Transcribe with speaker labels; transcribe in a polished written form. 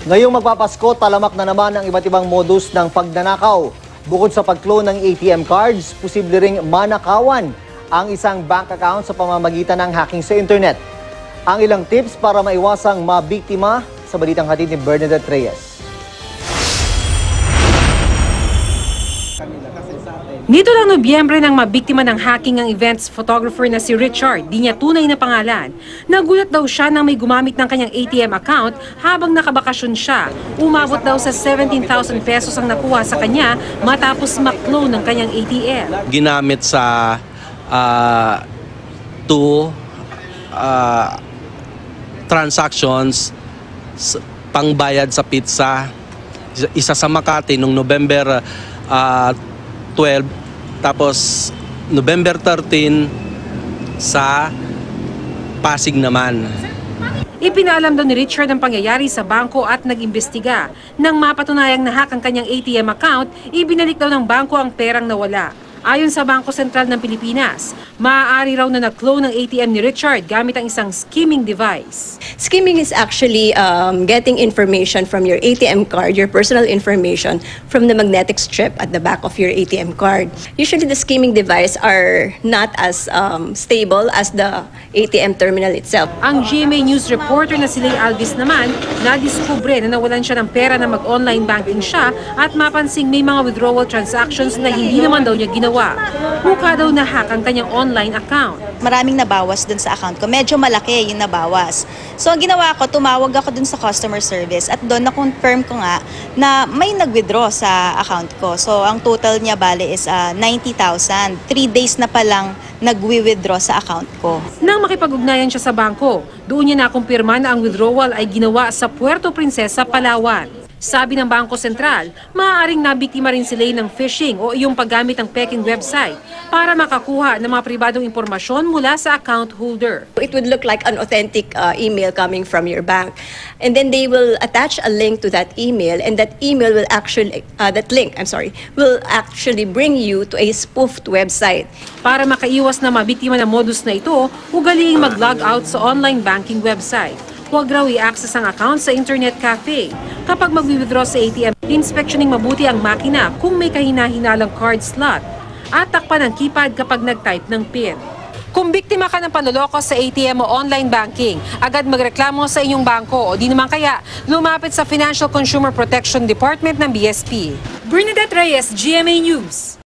Speaker 1: Ngayong magpapasko, talamak na naman ang iba't ibang modus ng pagnanakaw. Bukod sa pag-clone ng ATM cards, posible ring manakawan ang isang bank account sa pamamagitan ng hacking sa internet. Ang ilang tips para maiwasang mabiktima sa balitang hatid ni Bernadette Reyes.
Speaker 2: Nito lang Nobyembre nang mabiktima ng hacking ang events photographer na si Richard, di niya tunay na pangalan. Nagulat daw siya nang may gumamit ng kanyang ATM account habang nakabakasyon siya. Umabot daw sa 17,000 pesos ang nakuha sa kanya matapos mak-clone ng kanyang ATM.
Speaker 3: Ginamit sa transactions, pangbayad sa pizza, isa sa Makati noong November 12, tapos November 13 sa Pasig naman.
Speaker 2: Ipinaalam daw ni Richard ang pangyayari sa bangko at nag-imbestiga. Nang mapatunayang nahack ang kanyang ATM account, ibinalik daw ng bangko ang perang nawala. Ayon sa Bangko Sentral ng Pilipinas, maaari raw na na-clone ng ATM ni Richard gamit ang isang skimming device.
Speaker 4: Skimming is actually getting information from your ATM card, your personal information, from the magnetic strip at the back of your ATM card. Usually the skimming device are not as stable as the ATM terminal itself.
Speaker 2: Ang GMA News reporter na si Lay Alvis naman, nadiskubre na nawalan siya ng pera na mag-online banking siya at mapansing may mga withdrawal transactions na hindi naman daw niya ginawa. Mukha daw na-hack ang kanyang online account.
Speaker 5: Maraming nabawas dun sa account ko. Medyo malaki yung nabawas. So, ang ginawa ko, tumawag ako dun sa customer service at doon na-confirm ko nga na may nag-withdraw sa account ko. So, ang total niya bale is 90,000. 3 days na palang nag-withdraw sa account ko.
Speaker 2: Nang makipag-ugnayan siya sa bangko, doon niya nakumpirma na ang withdrawal ay ginawa sa Puerto Princesa, Palawan. Sabi ng Bangko Sentral, maaaring nabiktima rin sila ng phishing o iyong paggamit ng peking website para makakuha ng mga pribadong impormasyon mula sa account holder.
Speaker 4: It would look like an authentic email coming from your bank. And then they will attach a link to that email, and that email will actually, will actually bring you to a spoofed website.
Speaker 2: Para makaiwas na mabiktima ng modus na ito, ugaliing mag-log out sa online banking website. Huwag raw i-access ang account sa internet cafe. Kapag mag-withdraw sa ATM, inspectioning mabuti ang makina kung may kahina-hinalang card slot at takpan ang keypad kapag nag-type ng PIN. Kung biktima ka ng panloloko sa ATM o online banking, agad magreklamo sa inyong bangko o di naman kaya lumapit sa Financial Consumer Protection Department ng BSP. Bernadette Reyes, GMA News.